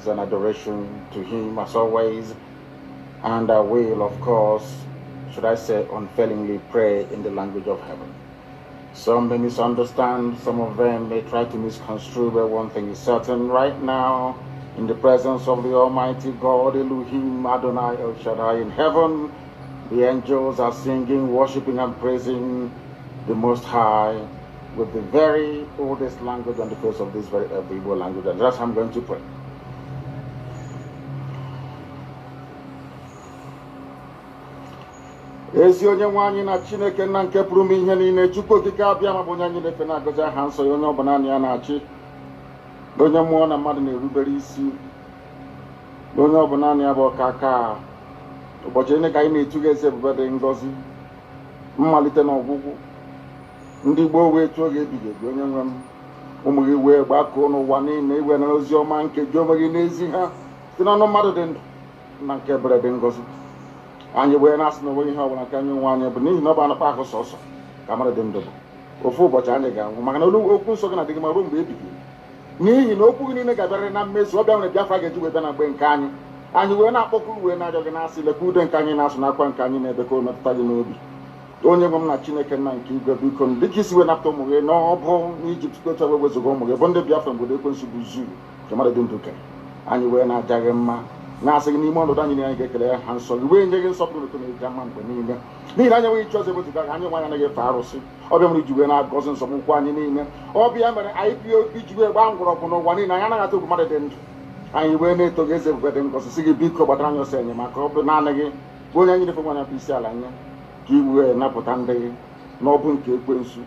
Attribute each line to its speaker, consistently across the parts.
Speaker 1: praise and adoration to him as always. And I will, of course, should I say, unfailingly pray in the language of heaven. Some may misunderstand, some of them may try to misconstrue, but one thing is certain right now, in the presence of the Almighty God, Elohim, Adonai, El Shaddai in heaven, the angels are singing, worshiping, and praising the Most High with the very oldest language on the face of this very earth, the Igbo language. And that's how I'm going to pray. Ezi onye nwe anyị na Chineke nna nke pụrụ m ihe niile, Chukwu okike abịa ma bụ onye anyị na-efe na-agọzi aha nsọ ya, onye ọ bụla ya na-achị, onye mmụọ na mmadụ na-erubere isi, onye ọ bụla ya bụ ọka aka ụbọchị onye ka anyị na-etu eze ebube dị ngọzi, mmalite na ọgwụgwụ, ndị Igbo wee tụọ gị ebighị ebi, onye nwe m, ụmụ gị wee gbakọọ n'ụwa niile iwe na ozi ọma nke gị onwe gị n'ezi ha site n'ọnụ mmadụ dị ndụ na nke ebere dị ngọzi. Anyị wee na-asị na onwe ihe ọbụla nke anyị nwe anyị bụ n'ihi na ọ bụ anụkpa ahụ sọsọ ka mmadụ dị ndụ bụ ofu ụbọchị anyị ga-anwụ, maka na okwu nsọ gị na-adịghị ma ruo mgbe ebighị, n'ihi na okwu gị niile ga-abịarịrị na mmezu. Ọ bịa nwere Biafra ga-eji wee bịa na mgbe nke anyị wee na-akpọkụ wee na-arịọ gị na-asị lekwa ude nke anyị na-asụ n'akwa nke anyị na-ebekọ metụta gị n'obi. Onye nwe m na Chineke nna nke igwe, biko dịka isi wee napụta ụmụ gị n'ọbụ n'Ijipt otu wee wezuga ụmụ gị bụ ndị Biafra mgbe ekwensu bụ zuru nke mmadụ dị ndụ kere, anyị wee na-aja gị mma, na-asị gị n'ime ọnọdụ anyị anyị ga-ekele ha nsọ gị, wee nye gị nsọpụrụ ụtọ na-eji ama mgbe niile, n'ihi na anyị nweghị iche ọzọ ewezuga gị, anyị nwe anyị anaghị efe arụsị. Ọbịa mere iji wee na-agọzi nsọgbụkwu anyị niile, ọbịa mere IPOB ji wee gbaa mgbọrọgwụ n'ụwa niile, anyị anaghị atụ egwu mmadụ dị ndụ, anyị wee na-eto gị eze ebube dị ngọzi, sị gị biko gbatara anyị ọsọ enyemaka, ọ bụ naanị gị bụ onye anyị na-efe nwanya bụ isi ala nye ka i wee napụta ndị gị n'ọbụ nke ekwensu.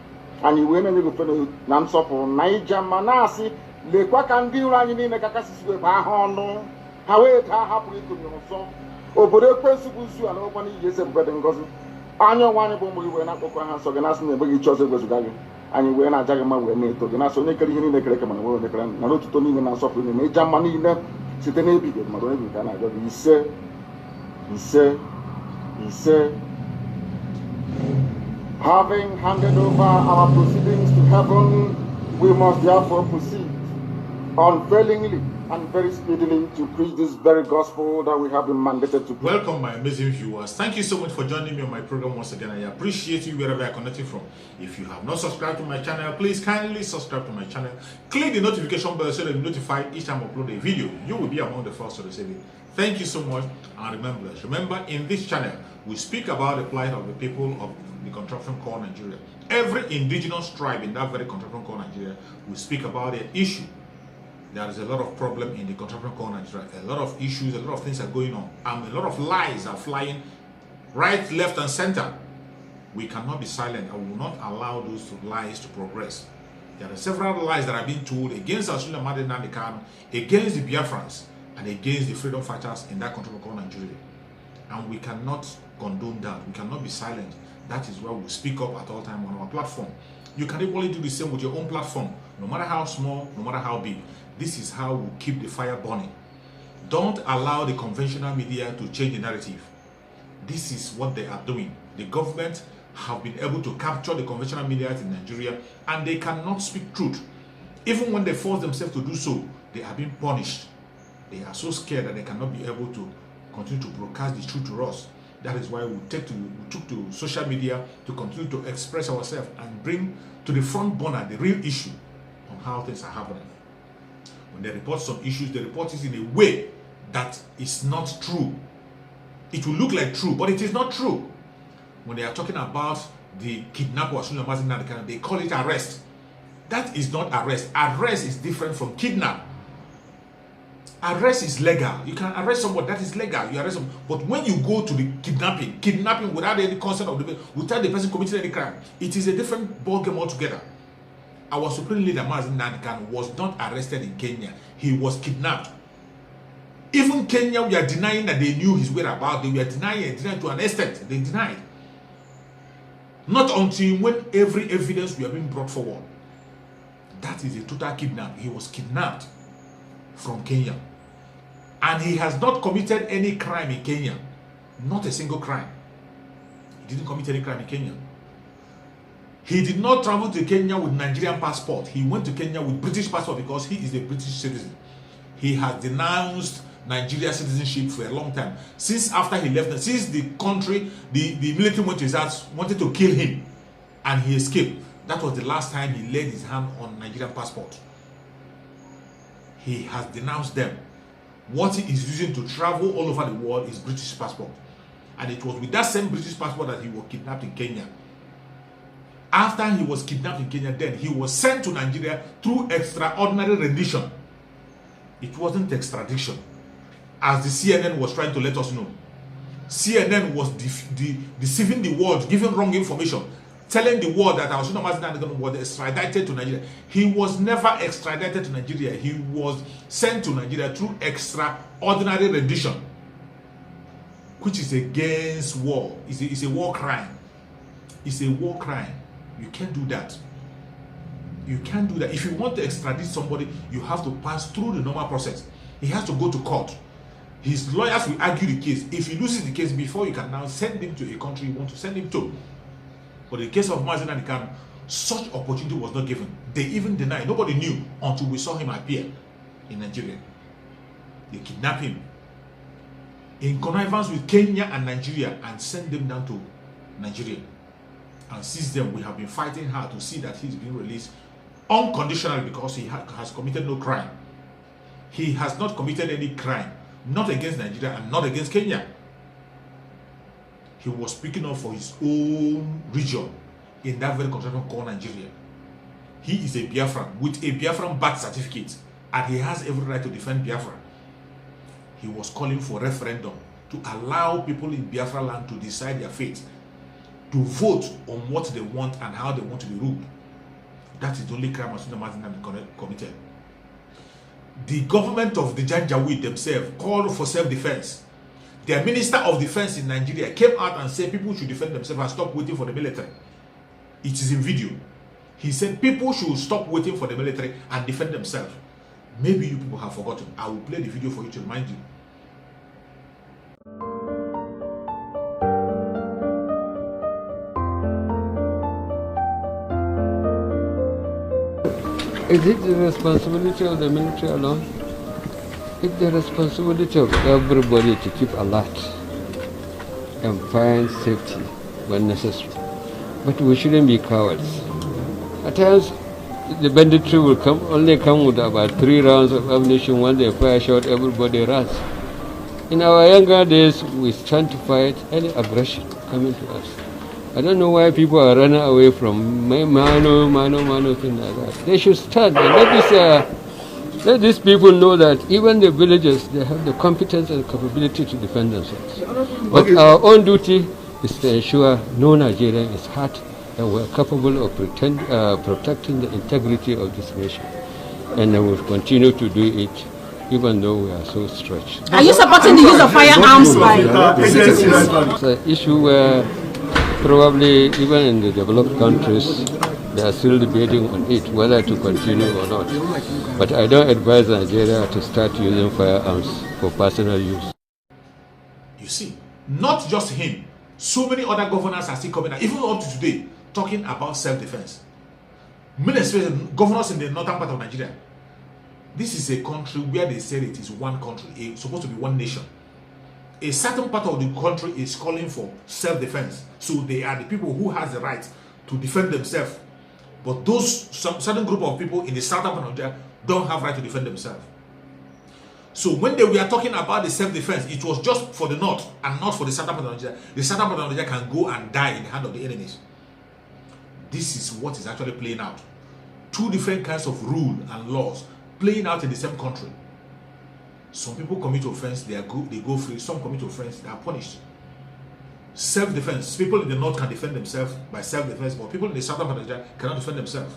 Speaker 1: Anyị wee na-enye gị ofe na nsọpụrụ na ija mma, na-asị lekwa ka ndị iro anyị niile ka kasịsi wee baa ha ọnụ, ha wee daa hapụrụ ikonye ọzọ obodo ekwensu bụ zu ala ọgba n'ihi eze ebube dị ngọzi. Anya ọnwa anyị bụ ụmụ gị wee na-akpọkọ ha nsọ gị, na-asị na enweghị iche ọzọ ewezuga gị, anyị wee na-aja gị mma wee na-eto gị, na-asị onye kere ihe niile kere eke mana nwere onye kere na n'otuto niile na nsọpụrụ niile na ịja mma niile site n'ebighị ebi maka onye bi ka a na-agọ gị ise ise ise. Having handed over our proceedings to heaven, we must therefore proceed unfailingly and very speedily to preach this very gospel that we have been mandated to preach.
Speaker 2: Welcome, my amazing viewers. Thank you so much for joining me on my program once again. I appreciate you wherever you're connecting from. If you have not subscribed to my channel, please kindly subscribe to my channel. Click the notification bell so that you're notified each time I upload a video. You will be among the first to receive it. Thank you so much, and remember, in this channel, we speak about the plight of the people of the contraption called Nigeria. Every indigenous tribe in that very contraption called Nigeria, we speak about their issue. There is a lot of problem in the contraption called Nigeria. A lot of issues, a lot of things are going on, and a lot of lies are flying right, left, and center. We cannot be silent, and we will not allow those lies to progress. There are several lies that are being told against Mohammadu Buhari, Kanu, against the Biafrans, and against the freedom fighters in that contraption called Nigeria. And we cannot condone that. We cannot be silent. That is why we speak up at all times on our platform. You can equally do the same with your own platform, no matter how small, no matter how big. This is how we keep the fire burning. Don't allow the conventional media to change the narrative. This is what they are doing. The government have been able to capture the conventional media in Nigeria, and they cannot speak truth. Even when they force themselves to do so, they are being punished. They are so scared that they cannot be able to continue to broadcast the truth to us. That is why we took to social media to continue to express ourselves and bring to the front burner the real issue on how things are happening. When they report some issues, they report it in a way that is not true. It will look like true, but it is not true. When they are talking about the kidnapper of Fulani Mazi Nnamdi Kanu, they call it arrest. That is not arrest. Arrest is different from kidnap. Arrest is legal. You can arrest somebody, that is legal. You arrest them. But when you go to the kidnapping without any consent of the person, without the person committing any crime, it is a different ballgame altogether. Our supreme leader, Mazi Nnamdi Kanu, was not arrested in Kenya. He was kidnapped. Even Kenya, we are denying that they knew his whereabouts. They were denying to an extent. They denied. Not until when every evidence were being brought forward. That is a total kidnap. He was kidnapped from Kenya. And he has not committed any crime in Kenya. Not a single crime. He didn't commit any crime in Kenya. He did not travel to Kenya with Nigerian passport. He went to Kenya with British passport because he is a British citizen. He has denounced Nigeria citizenship for a long time. Since after he left, since the country, the military went to his house, wanted to kill him, and he escaped. That was the last time he laid his hand on Nigerian passport. He has denounced them. What he is using to travel all over the world is British passport. And it was with that same British passport that he was kidnapped in Kenya. After he was kidnapped in Kenya, then he was sent to Nigeria through extraordinary rendition. It wasn't extradition, as the CNN was trying to let us know. CNN was deceiving the world, giving wrong information, telling the world that Mohammadu Buhari was extradited to Nigeria. He was never extradited to Nigeria. He was sent to Nigeria through extraordinary rendition, which is against war. It's a war crime. It's a war crime. You can't do that. You can't do that. If you want to extradite somebody, you have to pass through the normal process. He has to go to court. His lawyers will argue the case. If he loses the case before, you can now send him to a country you want to send him to. But in the case of Mazi Nnamdi Kanu, such opportunity was not given. They even denied. Nobody knew until we saw him appear in Nigeria. They kidnapped him in connivance with Kenya and Nigeria and sent them down to Nigeria. And since then, we have been fighting hard to see that he's been released unconditionally because he has committed no crime. He has not committed any crime, not against Nigeria and not against Kenya. He was speaking up for his own region in that very country called Nigeria. He is a Biafran with a Biafran birth certificate, and he has every right to defend Biafra. He was calling for referendum to allow people in Biafra land to decide their fate, to vote on what they want and how they want to be ruled. That is the only crime Mazi Nnamdi committed. The government of the Janjaweed themselves called for self-defense. Their Minister of Defense in Nigeria came out and said people should defend themselves and stop waiting for the military. It is in video. He said people should stop waiting for the military and defend themselves. Maybe you people have forgotten. I will play the video for you to remind you.
Speaker 3: Is it the responsibility of the military alone? It's the responsibility of everybody to keep alert and find safety when necessary. But we shouldn't be cowards. At times, the banditry will only come with about 3 rounds of ammunition. When they fire shot, everybody runs. In our younger days, we stand to fight any aggression coming to us. I don't know why people are running away from mano, things like that. They should stand and let these people know that even the villagers, they have the competence and capability to defend themselves. But our own duty is to ensure no Nigerian is hurt and we're capable of protecting the integrity of this nation. And we will continue to do it even though we are so stretched.
Speaker 4: Are you supporting the use of firearms by citizens?
Speaker 3: It's an issue where probably even in the developed countries, they are still debating on it, whether to continue or not. But I don't advise Nigeria to start using firearms for personal use.
Speaker 2: You see, not just him, so many other governors are still coming out, even up to today, talking about self-defense. Many governors in the northern part of Nigeria. This is a country where they said it is one country, it's supposed to be one nation. A certain part of the country is calling for self-defense. So they are the people who has the right to defend themselves. But some certain group of people in the southern part of Nigeria don't have right to defend themselves. So when we are talking about the self-defense, it was just for the north and not for the southern part of Nigeria. The southern part of Nigeria can go and die in the hand of the enemies. This is what is actually playing out. 2 different kinds of rule and laws playing out in the same country. Some people commit offense, they go free. Some commit offense, they are punished. Self-defense. People in the north can defend themselves by self-defense, but people in the southern part of Nigeria cannot defend themselves.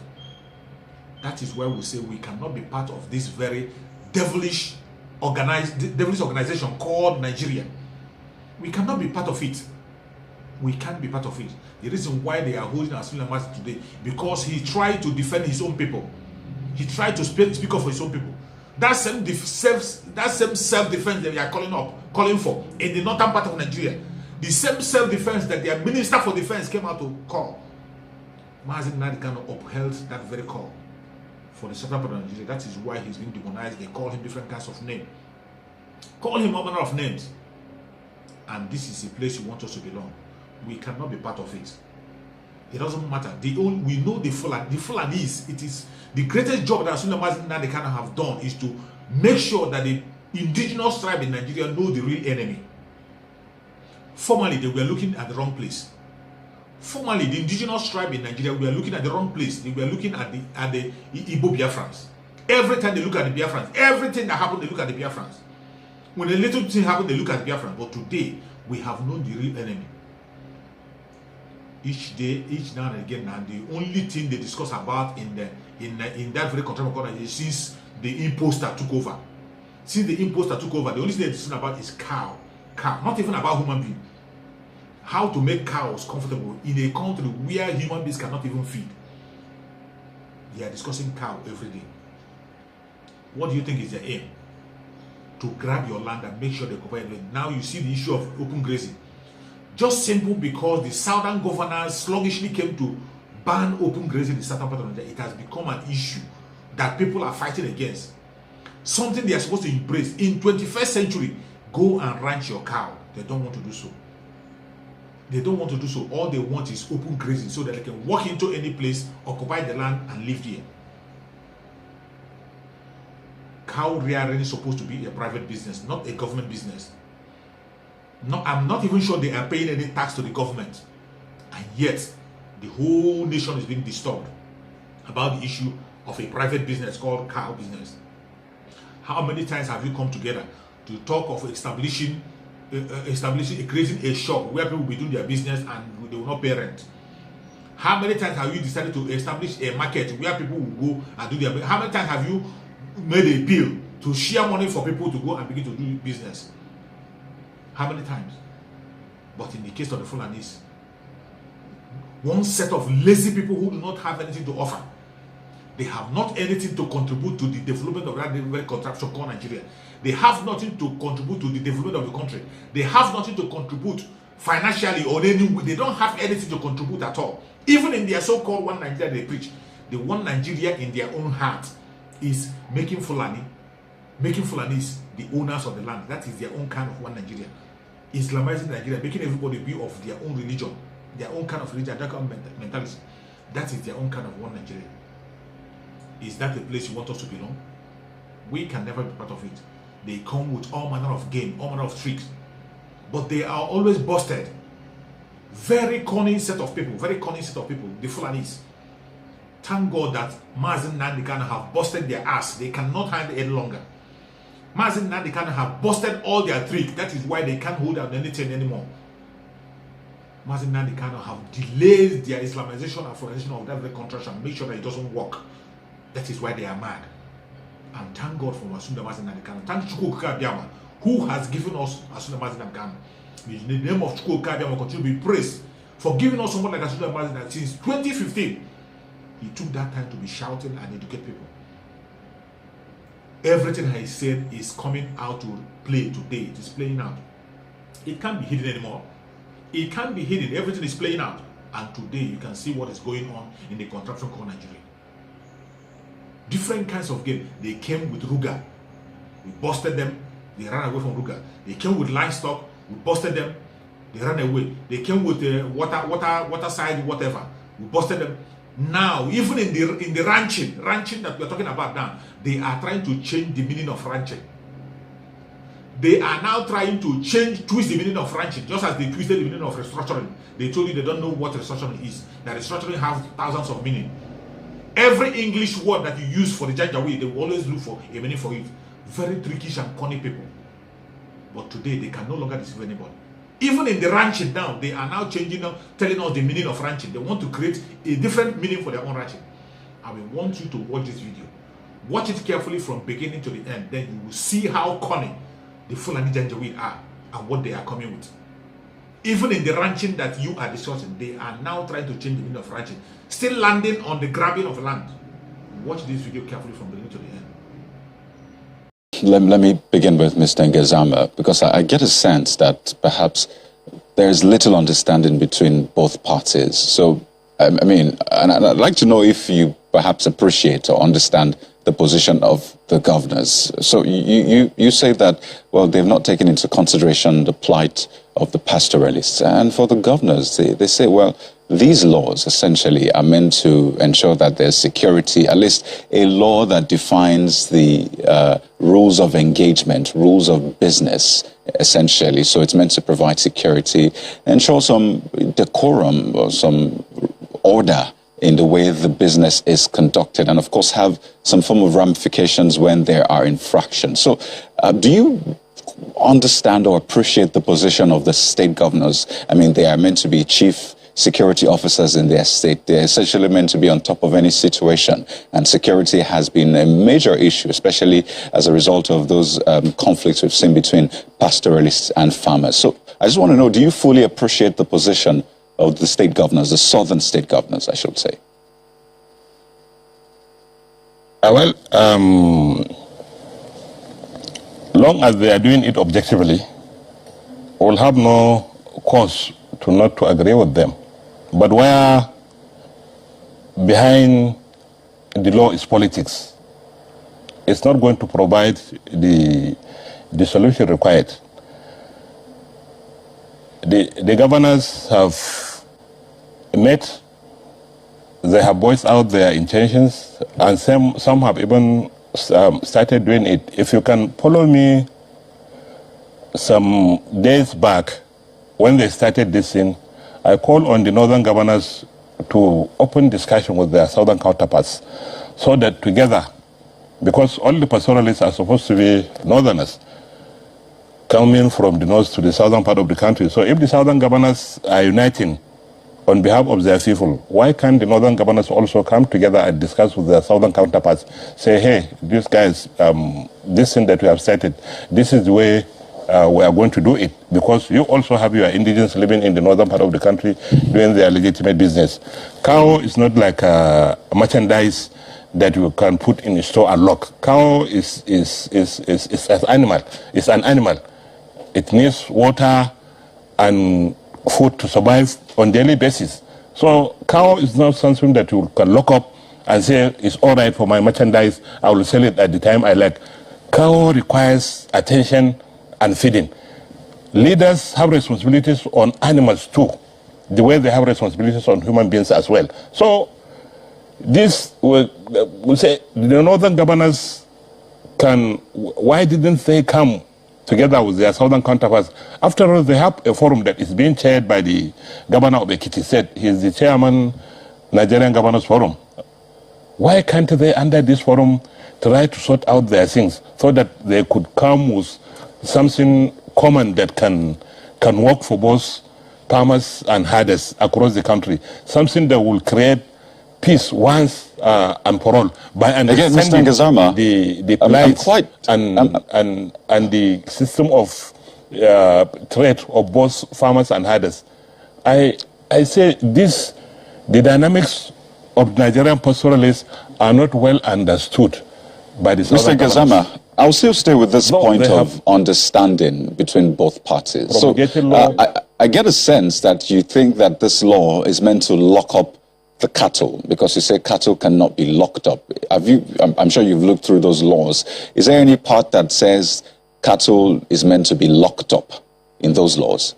Speaker 2: That is why we say we cannot be part of this very devilish organization called Nigeria. We cannot be part of it. We can't be part of it. The reason why they are holding Fulani Mazi today, because he tried to defend his own people. He tried to speak up for his own people. That same self-defense that we are calling for in the northern part of Nigeria, the same self-defense that their Minister for Defense came out to call, Mazi Nnamdi Kanu upheld that very call for the southern part of Nigeria. That is why he's being demonized. They call him different kinds of names. Call him all manner of names. And this is a place you want us to belong. We cannot be part of it. It doesn't matter. We know the Fulanis. It is the greatest job that Fulani Mazi Nnamdi Kanu have done is to make sure that the indigenous tribe in Nigeria know the real enemy. Formerly, they were looking at the wrong place. Formerly, the indigenous tribe in Nigeria were looking at the wrong place. They were looking at the IPOB Biafrans. Every time they look at the Biafrans, everything that happened, they look at the Biafrans. When a little thing happened, they look at the Biafrans. But today, we have known the real enemy. Each day, each now and again, and the only thing they discuss about in that very contemporary corner is since the imposter took over. Since the imposter took over, the only thing they're discussing about is cow. Not even about human being. How to make cows comfortable in a country where human beings cannot even feed. They are discussing cow every day. What do you think is their aim? To grab your land and make sure they occupy it. Now you see the issue of open grazing. Just simple because the southern governors sluggishly came to ban open grazing in the southern part of Nigeria. It has become an issue that people are fighting against. Something they are supposed to embrace. In 21st century, go and ranch your cow. They don't want to do so. They don't want to do so. All they want is open grazing so that they can walk into any place, occupy the land, and live here. Cow rearing is supposed to be a private business, not a government business. No, I'm not even sure they are paying any tax to the government. And yet, the whole nation is being disturbed about the issue of a private business called cow business. How many times have you come together to talk of establishing, creating a shop where people will be doing their business and they will not pay rent? How many times have you decided to establish a market where people will go and do their business? How many times have you made a bill to share money for people to go and begin to do business? How many times? But in the case of the Fulanis, one set of lazy people who do not have anything to offer. They have not anything to contribute to the development of that very contraption called Nigeria. They have nothing to contribute to the development of the country. They have nothing to contribute financially or any way. They don't have anything to contribute at all. Even in their so-called one Nigeria they preach, the one Nigeria in their own heart is making Fulanis the owners of the land. That is their own kind of one Nigeria. Islamizing Nigeria, making everybody be of their own religion, their own kind of religion, their kind of mentality. That is their own kind of one Nigeria. Is that the place you want us to belong? We can never be part of it. They come with all manner of game, all manner of tricks, but they are always busted. Very cunning set of people, the Fulanis. Thank God that Mazi Nnamdi Kanu have busted their ass. They cannot hide any longer. Mazi Nnamdi Kanu have busted all their tricks. That is why they can't hold out anything anymore. Mazi Nnamdi Kanu have delayed their Islamization and Africanization of that very contraction. Make sure that it doesn't work. That is why they are mad. And thank God for Mazi Nnamdi Kanu. Thank Chukwu Abiyama, who has given us Mazi Nnamdi Kanu. In the name of Chukwu Abiyama, continue to be praised for giving us someone like Mazi Nnamdi Kanu. Since 2015, he took that time to be shouting and educate people. Everything he said is coming out to play today. It is playing out. It can't be hidden anymore. It can't be hidden. Everything is playing out. And today you can see what is going on in the contraption called Nigeria. Different kinds of game. They came with Ruga. We busted them. They ran away from Ruga. They came with livestock. We busted them. They ran away. They came with water side, whatever. We busted them. Now, even in the ranching that we're talking about now, they are trying to change the meaning of ranching. They are now trying to twist the meaning of ranching, just as they twisted the meaning of restructuring. They told you they don't know what restructuring is. That restructuring has thousands of meaning. Every English word that you use for the Janjaweed, they will always look for a meaning for it. Very trickish and cunning people. But today, they can no longer deceive anybody. Even in the ranching now, they are now changing, telling us the meaning of ranching. They want to create a different meaning for their own ranching. I will want you to watch this video. Watch it carefully from beginning to the end. Then you will see how cunning the Fulani Janjaweed are and what they are coming with. Even in the ranching that you are discussing, they are now trying to change the meaning of ranching. Still landing on the grabbing of land. Watch this video carefully from beginning to the end.
Speaker 5: Let me begin with Mr. Ngezama, because I get a sense that perhaps there's little understanding between both parties. So, I mean, and I'd like to know if you perhaps appreciate or understand the position of the governors. So you say that, well, they've not taken into consideration the plight of the pastoralists. And for the governors, they say, well, these laws essentially are meant to ensure that there's security, at least a law that defines the rules of engagement, rules of business, essentially. So it's meant to provide security, ensure some decorum or some order in the way the business is conducted, and of course have some form of ramifications when there are infractions. So do you understand or appreciate the position of the state governors? I mean, they are meant to be chief security officers in their state. They're essentially meant to be on top of any situation, and security has been a major issue, especially as a result of those conflicts we've seen between pastoralists and farmers. So I just want to know, do you fully appreciate the position of the state governors, the southern state governors, I should say?
Speaker 6: Well, long as they are doing it objectively, we'll have no cause to not to agree with them. But where behind the law is politics, it's not going to provide the solution required. The governors have met, they have voiced out their intentions, and some have even started doing it. If you can follow me some days back, when they started this thing, I called on the northern governors to open discussion with their southern counterparts, so that together, because all the pastoralists are supposed to be northerners, coming from the north to the southern part of the country. So if the southern governors are uniting on behalf of their people, why can't the northern governors also come together and discuss with their southern counterparts? Say, hey, these guys, this thing that we have started, this is the way we are going to do it, because you also have your indigents living in the northern part of the country doing their legitimate business. Cow is not like a merchandise that you can put in a store and lock. Cow is an animal. It's an animal. It needs water and food to survive on a daily basis. So cow is not something that you can lock up and say, it's all right for my merchandise, I will sell it at the time I like. Cow requires attention and feeding. Leaders have responsibilities on animals too, the way they have responsibilities on human beings as well. So this will say the northern governors can, why didn't they come together with their southern counterparts? After all, they have a forum that is being chaired by the governor of Ekiti State. He is the chairman, Nigerian Governors Forum. Why can't they, under this forum, try to sort out their things so that they could come with something common that can work for both farmers and herders across the country, something that will create peace once and for all, by understanding the plight and the system of trade of both farmers and herders. I say this, the dynamics of Nigerian pastoralists are not well understood by the Mr.
Speaker 5: Gazama, I'll still stay with this point of understanding between both parties. So I get a sense that you think that this law is meant to lock up the cattle, because you say cattle cannot be locked up. I'm sure you've looked through those laws. Is there any part that says cattle is meant to be locked up in those laws?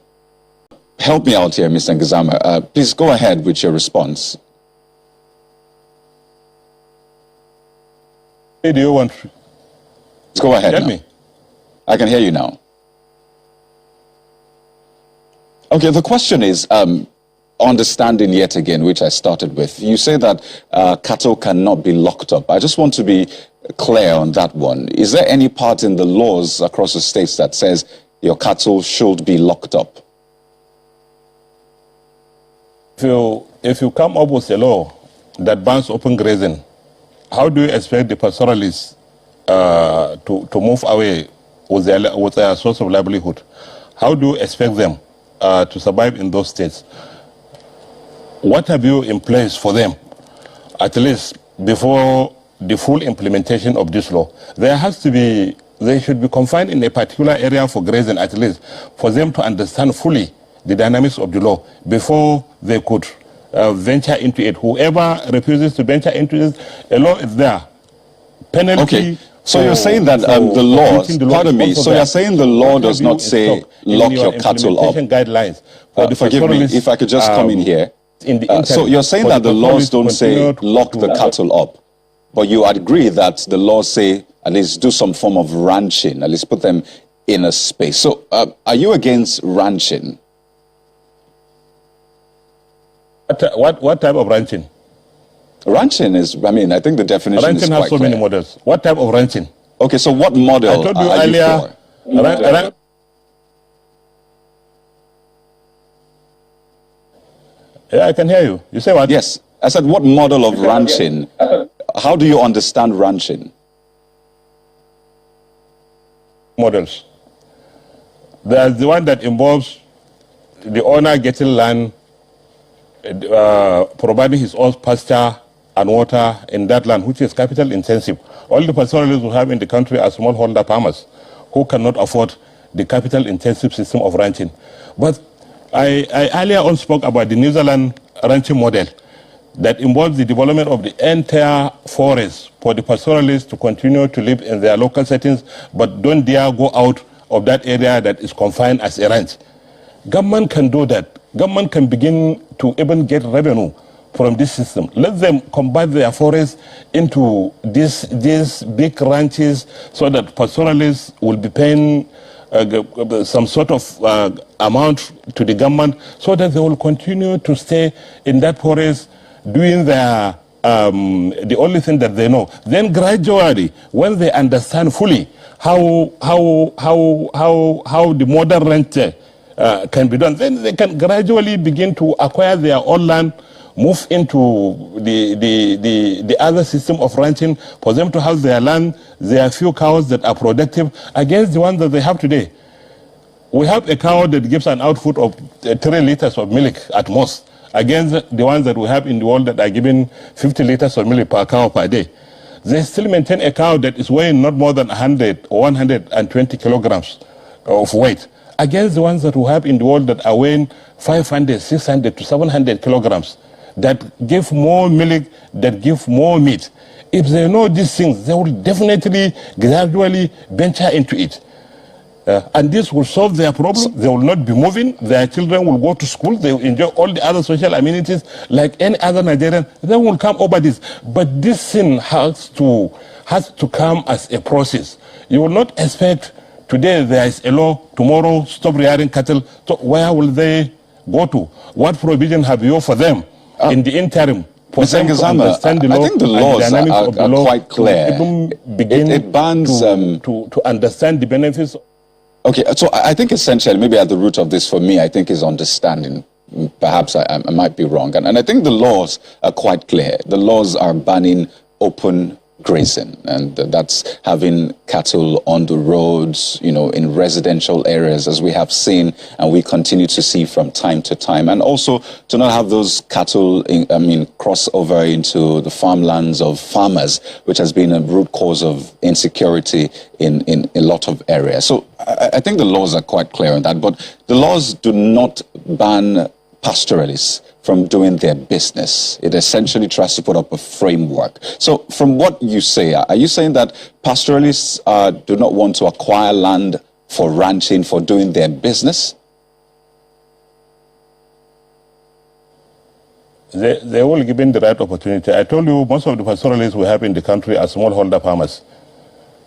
Speaker 5: Help me out here, Mr. Ngazama. Please go ahead with your response.
Speaker 6: Do you want?
Speaker 5: Let's go ahead.
Speaker 6: Tell
Speaker 5: now.
Speaker 6: Me.
Speaker 5: I can hear you now. Okay, the question is understanding yet again, which I started with. You say that cattle cannot be locked up. I just want to be clear on that one. Is there any part in the laws across the states that says your cattle should be locked up?
Speaker 6: If you come up with a law that bans open grazing, how do you expect the pastoralists to move away with their source of livelihood? How do you expect them to survive in those states? What have you in place for them, at least before the full implementation of this law? They should be confined in a particular area for grazing, at least, for them to understand fully the dynamics of the law before they could venture into it. Whoever refuses to venture into it, a law is there. Penalty.
Speaker 5: Okay. So you're saying that the laws, pardon me, so you're saying the law does not say lock your cattle up.
Speaker 6: Guidelines
Speaker 5: forgive me, if I could just come in here. So you're saying that the laws don't say lock the cattle up, but you agree that the laws say at least do some form of ranching, at least put them in a space. So are you against ranching?
Speaker 6: What type of ranching?
Speaker 5: Ranching is, I mean, I think the definition
Speaker 6: ranching
Speaker 5: is quite
Speaker 6: has so
Speaker 5: clear.
Speaker 6: many models. What type of ranching?
Speaker 5: Okay, so what model
Speaker 6: I told you
Speaker 5: are
Speaker 6: earlier,
Speaker 5: you for?
Speaker 6: Yeah, I can hear you. You say what?
Speaker 5: Yes, I said what model of ranching? How do you understand ranching?
Speaker 6: Models. There's the one that involves the owner getting land, providing his own pasture and water in that land, which is capital intensive. All the pastoralists we have in the country are smallholder farmers who cannot afford the capital intensive system of ranching. But I earlier on spoke about the New Zealand ranching model that involves the development of the entire forest for the pastoralists to continue to live in their local settings, but don't dare go out of that area that is confined as a ranch. Government can do that. Government can begin to even get revenue from this system. Let them convert their forests into these big ranches so that pastoralists will be paying some sort of amount to the government so that they will continue to stay in that forest doing their the only thing that they know. Then gradually, when they understand fully how the modern ranch can be done, then they can gradually begin to acquire their own land, move into the other system of ranching for them to have their land, their few cows that are productive against the ones that they have today. We have a cow that gives an output of 3 liters of milk at most against the ones that we have in the world that are giving 50 liters of milk per cow per day. They still maintain a cow that is weighing not more than 100 or 120 kilograms of weight against the ones that we have in the world that are weighing 500, 600 to 700 kilograms. That give more milk, that give more meat. If they know these things, they will definitely gradually venture into it. And this will solve their problem. They will not be moving. Their children will go to school. They will enjoy all the other social amenities like any other Nigerian. They will come over this. But this thing has to come as a process. You will not expect today there is a law, tomorrow stop rearing cattle. So where will they go to? What provision have you for them? In the interim, for them to understand the law,
Speaker 5: I think the laws are quite clear.
Speaker 6: It bans to understand the benefits.
Speaker 5: Okay, so I think essentially, maybe at the root of this for me, I think is understanding. Perhaps I might be wrong. And I think the laws are quite clear. The laws are banning open grazing, and that's having cattle on the roads, you know, in residential areas, as we have seen and we continue to see from time to time, and also to not have those cattle cross over into the farmlands of farmers, which has been a root cause of insecurity in a lot of areas. So I think the laws are quite clear on that, but the laws do not ban pastoralists from doing their business. It essentially tries to put up a framework. So from what you say, are you saying that pastoralists do not want to acquire land for ranching, for doing their business?
Speaker 6: They will given the right opportunity. I told you most of the pastoralists we have in the country are smallholder farmers.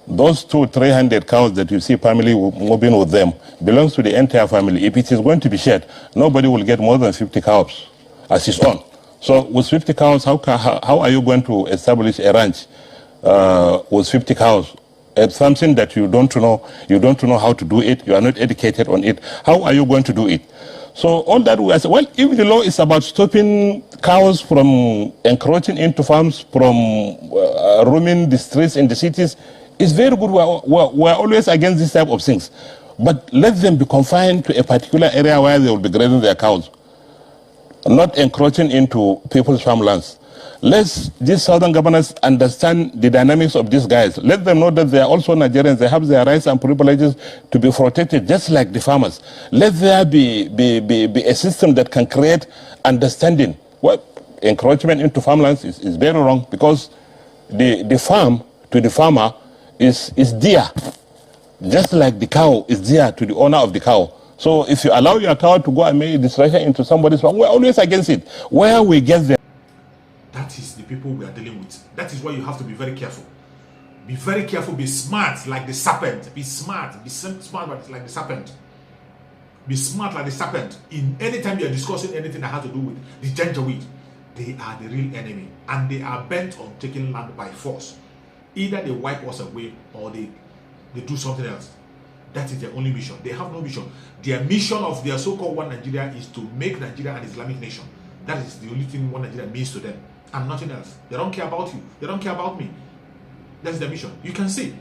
Speaker 6: Those 200-300 cows that you see family moving with them belongs to the entire family. If it is going to be shared, nobody will get more than 50 cows as his own. So with 50 cows, how are you going to establish a ranch with 50 cows? It's something that you don't know how to do it. You are not educated on it. How are you going to do it? So all that we say, well, if the law is about stopping cows from encroaching into farms, from roaming the streets in the cities, it's very good. We're always against this type of things. But let them be confined to a particular area where they will be grazing their cows, not encroaching into people's farmlands. Let these southern governors understand the dynamics of these guys. Let them know that they are also Nigerians. They have their rights and privileges to be protected just like the farmers. Let there be a system that can create understanding what encroachment into farmlands is very wrong, because the farm to the farmer is dear, just like the cow is dear to the owner of the cow. So if you allow your cow to go and make destruction into somebody's farm, we're always against it. Where we get there.
Speaker 2: That is the people we are dealing with. That is why you have to be very careful. Be very careful, be smart like the serpent. Be smart, smart like the serpent. Be smart like the serpent. In any time you are discussing anything that has to do with the Janjaweed, they are the real enemy, and they are bent on taking land by force. Either they wipe us away or they do something else. That is their only mission. They have no mission. Their mission of their so-called One Nigeria is to make Nigeria an Islamic nation. That is the only thing One Nigeria means to them, and nothing else. They don't care about you. They don't care about me. That's their mission. You can see.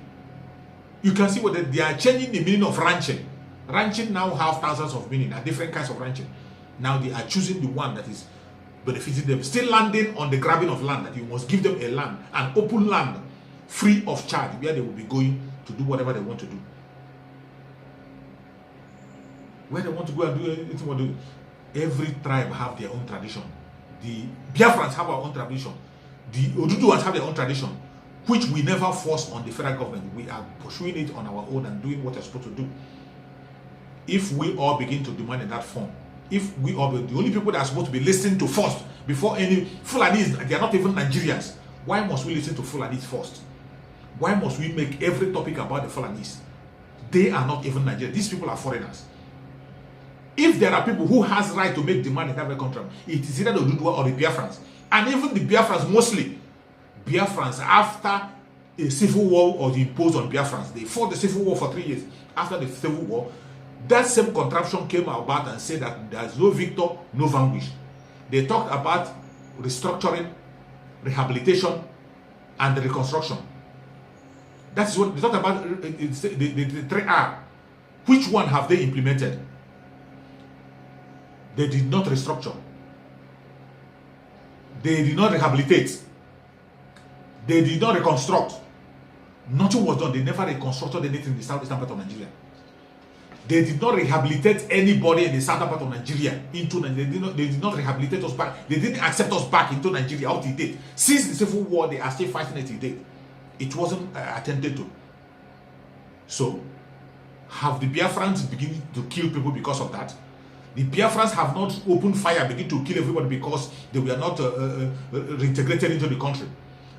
Speaker 2: You can see what they are changing the meaning of ranching. Ranching now have thousands of meaning and different kinds of ranching. Now they are choosing the one that is benefiting them. Still landing on the grabbing of land, that you must give them a land, an open land, free of charge, where they will be going to do whatever they want to do. Where they want to go and do anything they want to do. Every tribe have their own tradition. The Biafrans have our own tradition. The Oduduwas have their own tradition, which we never force on the federal government. We are pursuing it on our own and doing what we're supposed to do. If we all begin to demand in that form, if we all, the only people that are supposed to be listening to first, before any Fulanis, they are not even Nigerians. Why must we listen to Fulanis first? Why must we make every topic about the Fulanis? They are not even Nigerians. These people are foreigners. If there are people who has right to make demand in that country, it is either the Oduduwa or the Biafrans. And even the Biafrans, mostly Biafrans, after a civil war was imposed on Biafrans, they fought the civil war for 3 years. After the civil war, that same contraption came about and said that there is no victor, no vanquish. They talked about restructuring, rehabilitation, and the reconstruction. That's what they talked about, the 3R. Which one have they implemented? They did not restructure. They did not rehabilitate. They did not reconstruct. Nothing was done. They never reconstructed anything in the southeastern part of Nigeria. They did not rehabilitate anybody in the southern part of Nigeria into Nigeria. They did not rehabilitate us back. They didn't accept us back into Nigeria up to date. Since the civil war, they are still fighting it to date. It wasn't attended to. So, have the Biafrans begun to kill people because of that? The Biafrans have not opened fire, begin to kill everybody because they were not reintegrated into the country.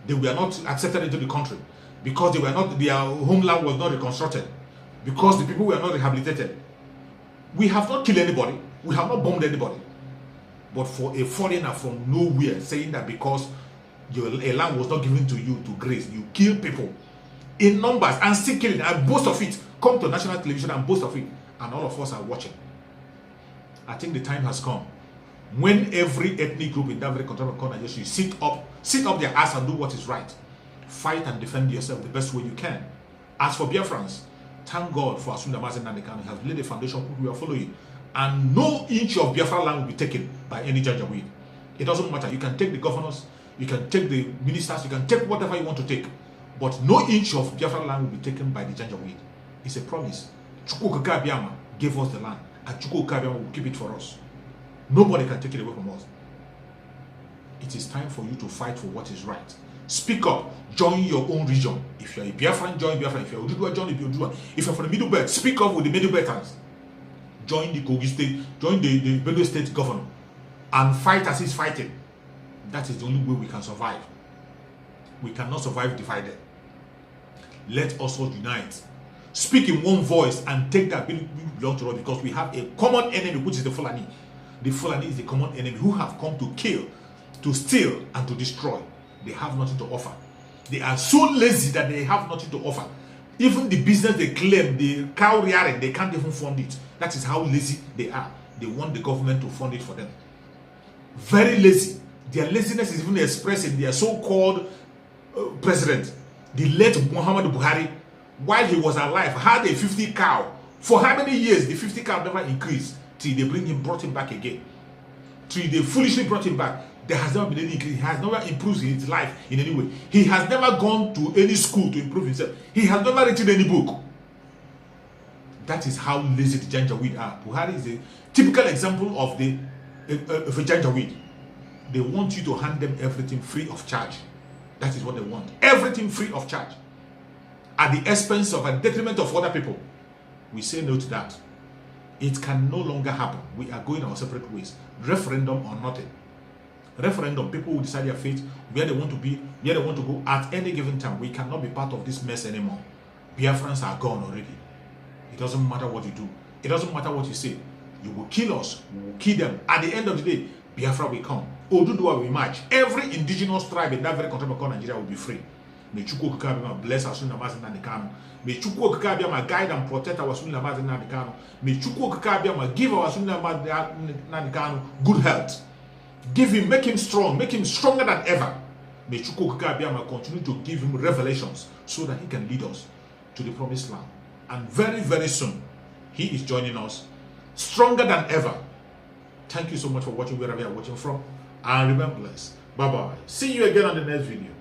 Speaker 2: They were not accepted into the country because they were not, their homeland was not reconstructed, because the people were not rehabilitated. We have not killed anybody. We have not bombed anybody. But for a foreigner from nowhere saying that because a land was not given to you to graze, you kill people in numbers and still killing, and boast of it, come to national television and boast of it, and all of us are watching. I think the time has come when every ethnic group in that very country should sit up their ass and do what is right. Fight and defend yourself the best way you can. As for Biafrans, thank God for Assuming Mazi Nnamdi Kanu has laid a foundation we are following, and no inch of Biafra land will be taken by any Janjaweed. It doesn't matter. You can take the governors, you can take the ministers, you can take whatever you want to take, but no inch of Biafra land will be taken by the Janjaweed. It's a promise. Chukwu Kabiama gave us the land, and Chukwu Kabiama will keep it for us. Nobody can take it away from us. It is time for you to fight for what is right. Speak up. Join your own region. If you're a Biafran, join Biafran. If you're a Oduduwa, join the Oduduwa. If you're from the Middle Belt, speak up with the Middle Belters. Join the Kogi State, join the Benue State governor, and fight as he's fighting. That is the only way we can survive. We cannot survive divided. Let us all unite. Speak in one voice and take that ability belong to us, because we have a common enemy, which is the Fulani. The Fulani is the common enemy who have come to kill, to steal, and to destroy. They have nothing to offer. They are so lazy that they have nothing to offer. Even the business they claim, the cow rearing, they can't even fund it. That is how lazy they are. They want the government to fund it for them. Very lazy. Their laziness is even expressed in their so-called president. The late Mohammadu Buhari, while he was alive, had a 50 cow. For how many years? The 50 cow never increased till they brought him back again. Till they foolishly brought him back. There has never been any increase. He has never improved his life in any way. He has never gone to any school to improve himself. He has never written any book. That is how lazy the Janjaweed are. Buhari is a typical example of a Janjaweed. They want you to hand them everything free of charge. That is what they want. Everything free of charge. At the expense of and detriment of other people. We say no to that. It can no longer happen. We are going our separate ways. Referendum or nothing. Referendum, people will decide their fate, where they want to be, where they want to go at any given time. We cannot be part of this mess anymore. Biafrans are gone already. It doesn't matter what you do. It doesn't matter what you say. You will kill us. We will kill them. At the end of the day, Biafra will come. Oduduwa will emerge. Every indigenous tribe in that very country called Nigeria will be free. May Chukwu Okike bless our Fulani Mazi Nnamdi Kanu. May Chukwu Okike guide and protect our Fulani Mazi Nnamdi Kanu. May Chukwu Okike give our Fulani Mazi Nnamdi Kanu good health. Give him, make him strong, make him stronger than ever. May Chukwu Okike continue to give him revelations so that he can lead us to the promised land. And very, very soon, he is joining us stronger than ever. Thank you so much for watching wherever you are watching from. And remember, bless. Bye-bye. See you again on the next video.